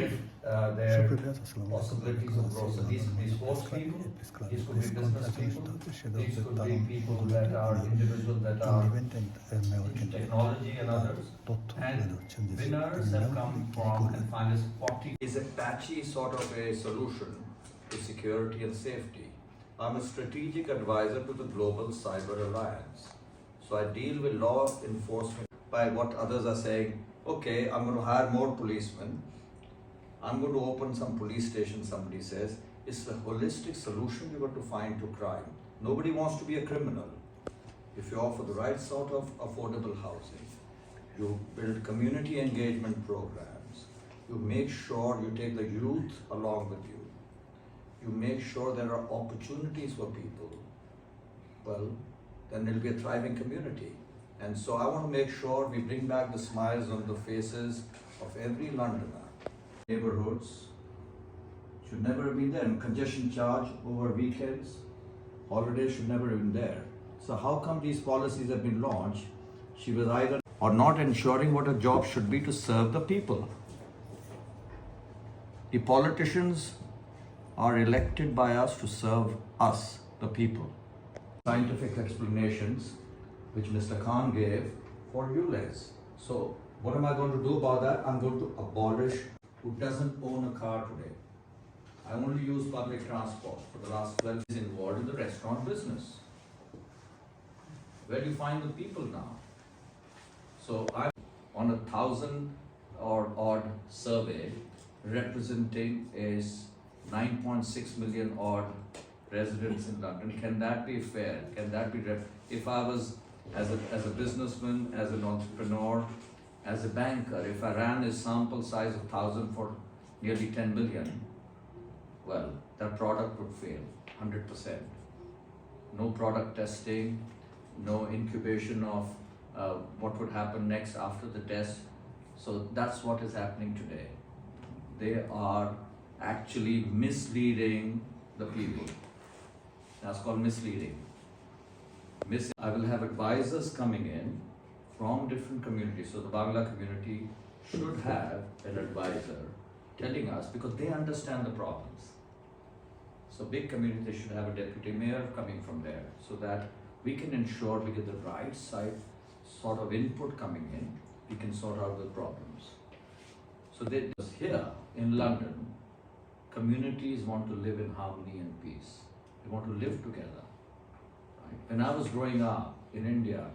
if there are possibilities of growth. So these could be sports people, these could be business people, these could be people that are individuals that are in technology and others. And winners have come from and finalists 40 is a patchy sort of a solution to security and safety. I'm a strategic advisor to the Global Cyber Alliance. So I deal with law enforcement by what others are saying, okay, I'm going to hire more policemen. I'm going to open some police stations, somebody says. It's a holistic solution you've got to find to crime. Nobody wants to be a criminal. If you offer the right sort of affordable housing, you build community engagement programs, you make sure you take the youth along with you, you make sure there are opportunities for people, well, then there'll be a thriving community. And so I want to make sure we bring back the smiles on the faces of every Londoner. Neighborhoods should never have been there. And congestion charge over weekends, holidays should never have been there. So how come these policies have been launched? She was either or not ensuring what a job should be to serve the people. The politicians are elected by us to serve us, the people. Scientific explanations which Mr. Khan gave for ULEZ. So what am I going to do about that? I'm going to abolish who doesn't own a car today. I only use public transport for the last 12 years involved in the restaurant business. Where do you find the people now? So I'm on 1,000 or odd survey representing is 9.6 million odd residents in London. Can that be fair? Can that be if I was as a businessman, as an entrepreneur, as a banker, if I ran a sample size of 1,000 for nearly 10 million, well, that product would fail 100%. No product testing, no incubation of what would happen next after the test. So that's what is happening today. They are actually misleading the people. That's called misleading. I will have advisors coming in from different communities. So the Bangla community should have an advisor telling us, because they understand the problems. So big community should have a deputy mayor coming from there, so that we can ensure we get the right side sort of input coming in, we can sort out the problems. So that here in London, communities want to live in harmony and peace. They want to live together. Right? When I was growing up in India,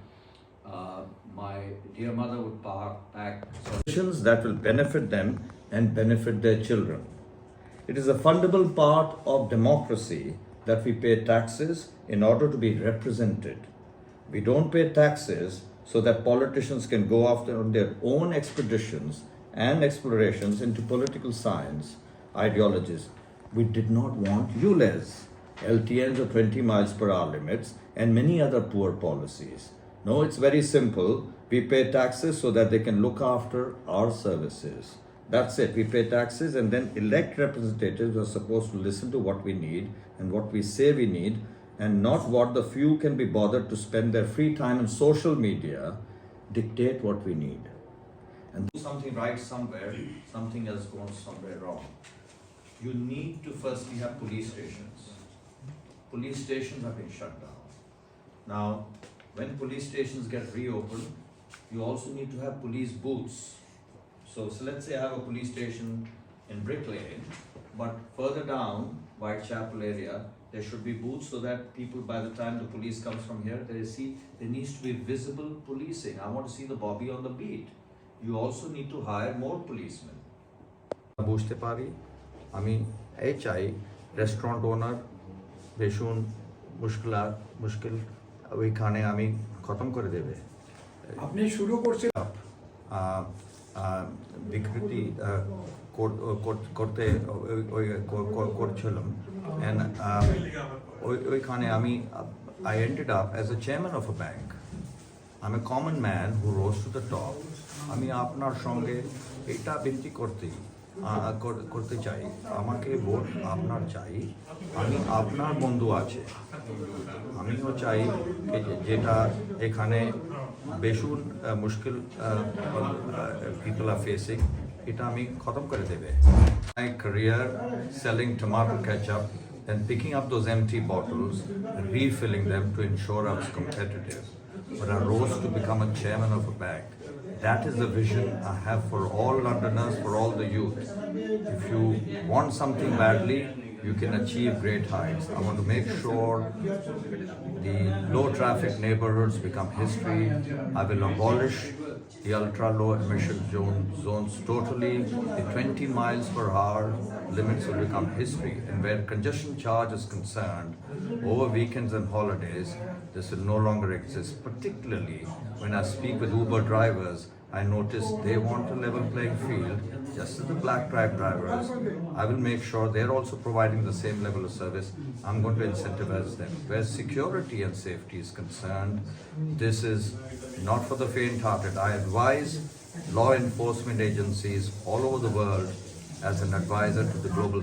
my dear mother would pack solutions that will benefit them and benefit their children. It is a fundamental part of democracy that we pay taxes in order to be represented. We don't pay taxes so that politicians can go after on their own expeditions and explorations into political science ideologies. We did not want ULEZ, LTNs of 20 miles per hour limits, and many other poor policies. No, it's very simple. We pay taxes so that they can look after our services. That's it. We pay taxes and then elect representatives who are supposed to listen to what we need and what we say we need, and not what the few can be bothered to spend their free time on social media, dictate what we need. And do something right somewhere, something else goes somewhere wrong. You need to firstly have police stations. Police stations have been shut down. Now, when police stations get reopened, you also need to have police booths. So let's say I have a police station in Brick Lane, but further down, Whitechapel area, there should be booths so that people, by the time the police comes from here, they see there needs to be visible policing. I want to see the Bobby on the beat. You also need to hire more policemen. বুঝতে পারি আমি এই চাই restaurant ওনার ভীষণ মুশকিল ওইখানে আমি খতম করে দেবে আপনি শুরু করছেন বিকৃতি করতে করছিলাম ওইখানে আমি I ended up as a chairman of a bank. I'm a common man who rose to the top. আমি আপনার সঙ্গে এটা বিনতি করতে চাই, আমাকে ভোট আপনার চাই, আমি আপনার বন্ধু আছে, আমিও চাই যেটা এখানে ভীষণ মুশকিল people are facing, এটা আমি খতম করে দেবে। My career selling tomato ketchup and picking up those empty bottles and refilling them to ensure I was competitive. But I rose to become a chairman of a bank. That is the vision I have for all Londoners, for all the youth. If you want something badly, you can achieve great heights. I want to make sure the low traffic neighborhoods become history. I will abolish the ultra low emission zones totally. The 20 miles per hour limits will become history. And where congestion charge is concerned, over weekends and holidays, this will no longer exist. Particularly when I speak with Uber drivers, I notice they want a level playing field, just as the black cab drivers. I will make sure they're also providing the same level of service. I'm going to incentivize them. Where security and safety is concerned, this is not for the faint-hearted. I advise law enforcement agencies all over the world as an advisor to the global